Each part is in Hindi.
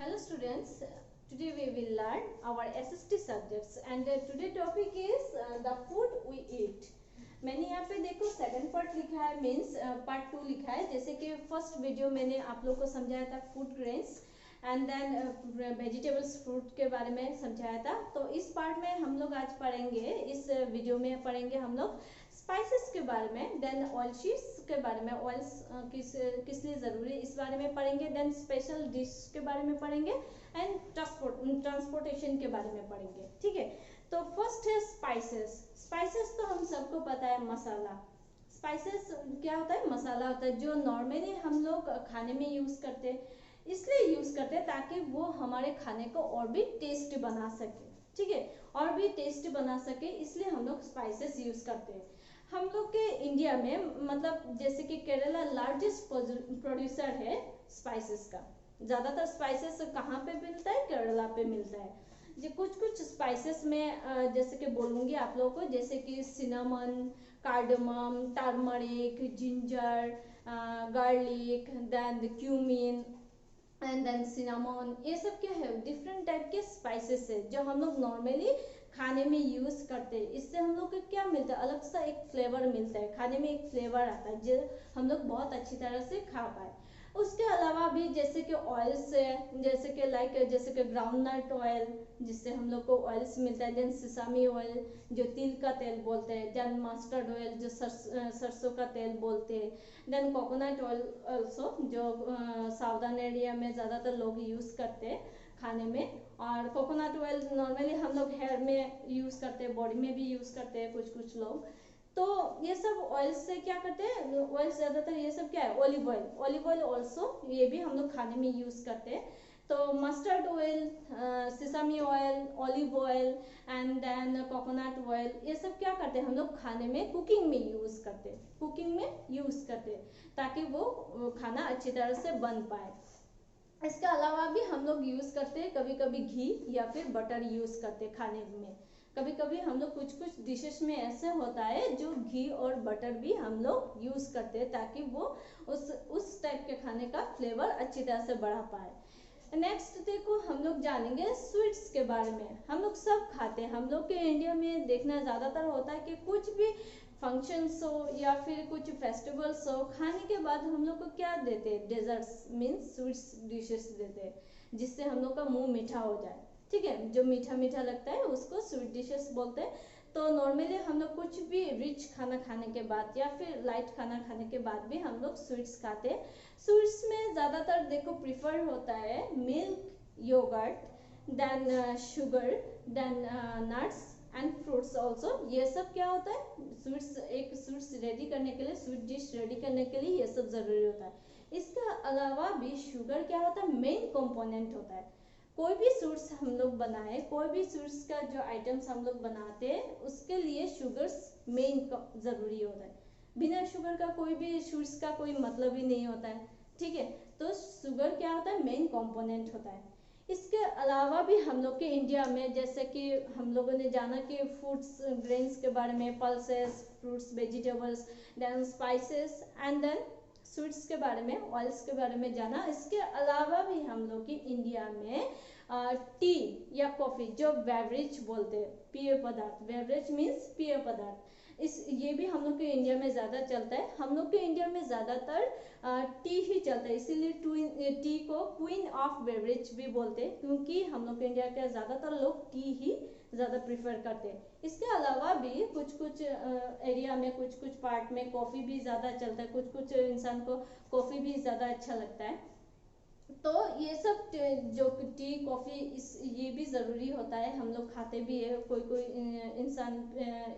Hello students, today we will learn our SST subjects and today topic is the food we eat. मैंने यहाँ पे देखो सेकंड पार्ट लिखा है मीन्स पार्ट 2 लिखा है। जैसे कि फर्स्ट वीडियो मैंने आप लोग को समझाया था food grains and then vegetables fruit के बारे में समझाया था। तो इस पार्ट में हम लोग आज पढ़ेंगे, इस वीडियो में पढ़ेंगे हम लोग स्पाइसेस के बारे में, देन ऑयल शीट्स के बारे में, ऑयल्स किस लिए ज़रूरी इस बारे में पढ़ेंगे, देन स्पेशल डिश के बारे में पढ़ेंगे एंड ट्रांसपोर्टेशन के बारे में पढ़ेंगे। ठीक है, तो फर्स्ट है स्पाइसेस। स्पाइसेस तो हम सबको पता है मसाला। स्पाइसेस क्या होता है? मसाला होता है जो नॉर्मली हम लोग खाने में यूज़ करते हैं, इसलिए यूज़ करते हैं ताकि वो हमारे खाने को और भी टेस्ट बना सके। ठीक है, और भी टेस्ट बना सके, इसलिए हम लोग स्पाइसेस यूज़ करते हैं। हम लोग के इंडिया में मतलब जैसे कि केरला लार्जेस्ट प्रोड्यूसर है स्पाइसेस का। ज़्यादातर स्पाइसेस कहाँ पे मिलता है? केरला पे मिलता है। जो कुछ स्पाइसेस में जैसे कि बोलूँगी आप लोगों को, जैसे कि cinnamon, cardamom, turmeric, ginger, garlic, then cumin and then cinnamon, ये सब क्या है? डिफरेंट टाइप के स्पाइसेस है जो हम लोग नॉर्मली खाने में यूज़ करते हैं। इससे हम लोग को क्या मिलता है? अलग सा एक फ्लेवर मिलता है, खाने में एक फ्लेवर आता है जो हम लोग बहुत अच्छी तरह से खा पाए। उसके अलावा भी जैसे कि ऑयल्स है, जैसे कि जैसे कि ग्राउंडनट ऑयल जिससे हम लोग को ऑयल्स मिलता है, देन सिसामी ऑयल जो तिल का तेल बोलते हैं, देन मस्टर्ड ऑयल जो सरसों का तेल बोलते हैं, देन कोकोनट ऑयल ऑल्सो जो साउदर्न एरिया में ज़्यादातर लोग यूज़ करते हैं खाने में। और कोकोनट ऑयल नॉर्मली हम लोग हेयर में यूज़ करते हैं, बॉडी में भी यूज़ करते हैं कुछ लोग। तो ये सब ऑयल से क्या करते हैं? ऑयल ज़्यादातर ये सब क्या है? Olive oil. Olive oil also ये भी हम लोग खाने में यूज़ करते हैं। तो mustard oil, sesame oil, olive oil and then coconut oil, ये सब क्या करते हैं? हम लोग खाने में कुकिंग में यूज़ करते हैं, कुकिंग में यूज़ करते हैं ताकि वो खाना अच्छी तरह से बन पाए। इसके अलावा भी हम लोग यूज़ करते हैं, कभी कभी घी या फिर बटर यूज़ करते हैं खाने में। कभी कभी हम लोग कुछ डिशेस में ऐसे होता है जो घी और बटर भी हम लोग यूज़ करते हैं ताकि वो उस टाइप के खाने का फ्लेवर अच्छी तरह से बढ़ा पाए। नेक्स्ट देखो, हम लोग जानेंगे स्वीट्स के बारे में। हम लोग सब खाते हैं, हम लोग के इंडिया में देखना ज़्यादातर होता है कि कुछ भी फंक्शंस हो या फिर कुछ फेस्टिवल्स हो, खाने के बाद हम लोग को क्या देते हैं? डेजर्ट्स मीन्स स्वीट्स डिशेस देते हैं जिससे हम लोग का मुंह मीठा हो जाए। ठीक है, जो मीठा मीठा लगता है उसको स्वीट डिशेस बोलते हैं। तो नॉर्मली हम लोग कुछ भी रिच खाना खाने के बाद या फिर लाइट खाना खाने के बाद भी हम लोग स्वीट्स खाते हैं। स्वीट्स में ज़्यादातर देखो प्रिफर होता है milk, yogurt, then sugar, then nuts and fruits also. ये सब क्या होता है? स्वीट्स, एक स्वीट्स रेडी करने के लिए, स्वीट डिश रेडी करने के लिए ये सब ज़रूरी होता है। इसके अलावा भी शुगर क्या होता है? मेन कंपोनेंट होता है। कोई भी स्वीट्स हम लोग बनाए, कोई भी स्वीट्स का जो आइटम्स हम लोग बनाते हैं उसके लिए शुगर्स मेन ज़रूरी होता है। बिना शुगर का कोई भी स्वीट्स का कोई मतलब ही नहीं होता है। ठीक है, तो शुगर क्या होता है? मेन कंपोनेंट होता है। इसके अलावा भी हम लोग के इंडिया में जैसे कि हम लोगों ने जाना कि फूड्स ग्रेन्स के बारे में, pulses, fruits, vegetables, then spices and then sweets के बारे में, ऑयल्स के बारे में जाना। इसके अलावा भी हम लोग की इंडिया में टी या कॉफ़ी जो बेवरेज बोलते हैं, पेय पदार्थ, बेवरेज मीन्स पेय पदार्थ, ये भी हम लोग के इंडिया में ज़्यादा चलता है। हम लोग के इंडिया में ज़्यादातर टी ही चलता है, इसीलिए टी को क्वीन ऑफ बेवरेज भी बोलते हैं क्योंकि हम लोग के इंडिया के ज़्यादातर लोग टी ही ज़्यादा प्रीफर करते हैं। इसके अलावा भी कुछ एरिया में, कुछ पार्ट में कॉफ़ी भी ज़्यादा चलता है, कुछ इंसान को कॉफ़ी भी ज़्यादा अच्छा लगता है। तो ये सब जो टी कॉफ़ी ये भी ज़रूरी होता है, हम लोग खाते भी है। कोई इंसान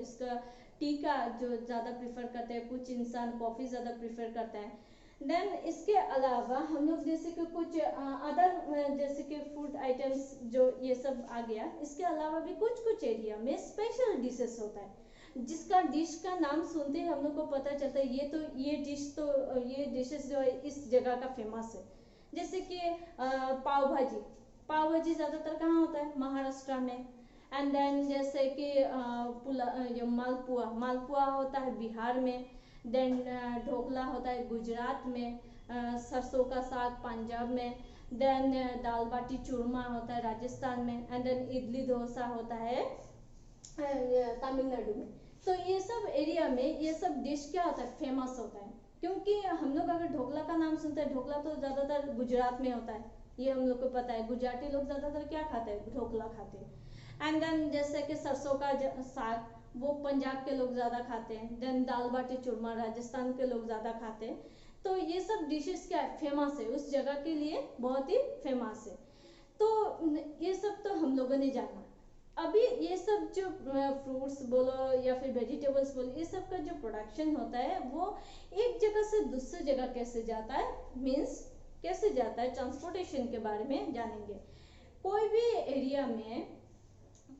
इसका टी का जो ज़्यादा प्रेफर करते हैं, कुछ इंसान कॉफ़ी ज़्यादा प्रेफर करता है। देन इसके अलावा हम लोग जैसे कि कुछ अदर जैसे कि फूड आइटम्स जो ये सब आ गया, इसके अलावा भी कुछ एरिया में स्पेशल डिशेस होता है जिसका डिश का नाम सुनते ही हम लोग को पता चलता है ये डिशेस जो है इस जगह का फेमस है। जैसे कि पाव भाजी। पाव भाजी ज़्यादातर कहाँ होता है? महाराष्ट्र में। एंड देन जैसे कि जो मालपुआ होता है बिहार में। देन ढोकला होता है गुजरात में। सरसों का साग पंजाब में। देन दाल बाटी चूरमा होता है राजस्थान में, एंड देन इडली डोसा होता है तमिलनाडु में। तो ये सब एरिया में ये सब डिश क्या होता है, फेमस होता है। क्योंकि हम लोग अगर ढोकला का नाम सुनते हैं, ढोकला तो ज़्यादातर गुजरात में होता है, ये हम लोग को पता है। गुजराती लोग ज़्यादातर क्या खाते हैं, ढोकला खाते हैं। एंड देन जैसे कि सरसों का साग, वो पंजाब के लोग ज़्यादा खाते हैं। देन दाल बाटी चूरमा राजस्थान के लोग ज़्यादा खाते हैं। तो ये सब डिशेस क्या है, फेमस है, उस जगह के लिए बहुत ही फेमस है। तो ये सब तो हम लोगों ने जाना। अभी ये सब जो फ्रूट्स बोलो या फिर वेजिटेबल्स बोलो, ये सब का जो प्रोडक्शन होता है वो एक जगह से दूसरी जगह कैसे जाता है, मीन्स कैसे जाता है, ट्रांसपोर्टेशन के बारे में जानेंगे। कोई भी एरिया में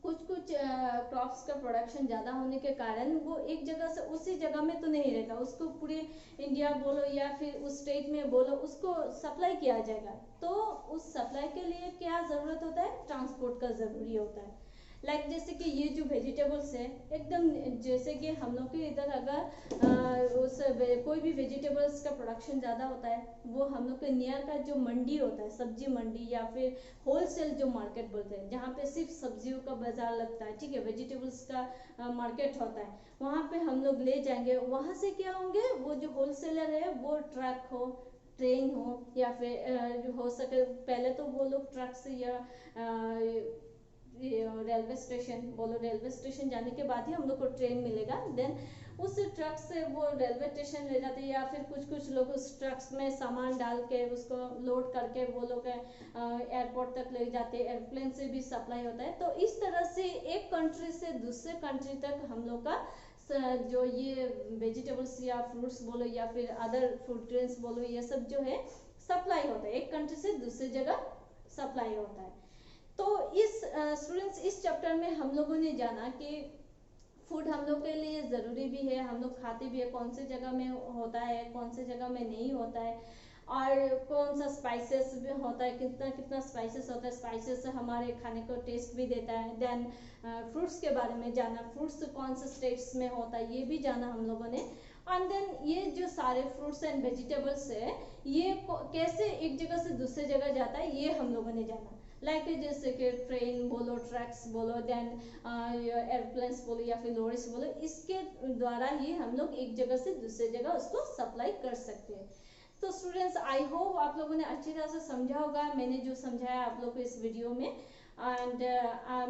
कुछ कुछ क्रॉप्स का प्रोडक्शन ज़्यादा होने के कारण वो एक जगह से उसी जगह में तो नहीं रहता, उसको पूरे इंडिया बोलो या फिर उस स्टेट में बोलो, उसको सप्लाई किया जाएगा। तो उस सप्लाई के लिए क्या ज़रूरत होता है, ट्रांसपोर्ट का ज़रूरी होता है। लाइक जैसे कि ये जो वेजिटेबल्स है, एकदम जैसे कि हम लोग के इधर अगर उस कोई भी वेजिटेबल्स का प्रोडक्शन ज़्यादा होता है, वो हम लोग के नियर का जो मंडी होता है, सब्जी मंडी या फिर होलसेल जो मार्केट बोलते हैं, जहाँ पे सिर्फ सब्जियों का बाजार लगता है, ठीक है, वेजिटेबल्स का मार्केट होता है, वहाँ पे हम लोग ले जाएंगे। वहाँ से क्या होंगे, वो जो होलसेलर है वो ट्रक हो, ट्रेन हो, या फिर हो सके पहले तो वो लोग ट्रक से या रेलवे स्टेशन बोलो, रेलवे स्टेशन जाने के बाद ही हम लोग को ट्रेन मिलेगा। देन उस ट्रक से वो रेलवे स्टेशन ले जाते हैं, या फिर कुछ कुछ लोग उस ट्रक्स में सामान डाल के उसको लोड करके वो लोग एयरपोर्ट तक ले जाते हैं। एयरप्लेन से भी सप्लाई होता है। तो इस तरह से एक कंट्री से दूसरे कंट्री तक हम लोग का जो ये वेजिटेबल्स या फ्रूट्स बोलो या फिर अदर फूड ग्रेन्स बोलो, ये सब जो है सप्लाई होता है, एक कंट्री से दूसरी जगह सप्लाई होता है। तो इस स्टूडेंट्स इस चैप्टर में हम लोगों ने जाना कि फूड हम लोग के लिए ज़रूरी भी है, हम लोग खाते भी है, कौन से जगह में होता है, कौन से जगह में नहीं होता है, और कौन सा स्पाइसेस भी होता है, कितना कितना स्पाइसेस होता है, स्पाइसेस हमारे खाने को टेस्ट भी देता है। देन फ्रूट्स के बारे में जाना, फ्रूट्स कौन से स्टेट्स में होता है ये भी जाना हम लोगों ने। एंड देन ये जो सारे फ्रूट्स एंड वेजिटेबल्स है, ये कैसे एक जगह से दूसरी जगह जाता है, ये हम लोगों ने जाना। लाइक जैसे कि ट्रेन बोलो, ट्रक्स बोलो, देन एयरप्लेन्स बोलो या फिर लॉरीज बोलो, इसके द्वारा ही हम लोग एक जगह से दूसरी जगह उसको सप्लाई कर सकते हैं। तो स्टूडेंट्स, आई होप आप लोगों ने अच्छी तरह से समझा होगा, मैंने जो समझाया आप लोग को इस वीडियो में। एंड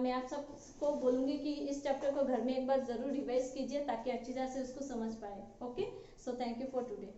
मैं आप सबको बोलूँगी कि इस चैप्टर को घर में एक बार ज़रूर रिवाइज कीजिए ताकि अच्छी तरह से उसको समझ पाए। Okay, so thank you for today.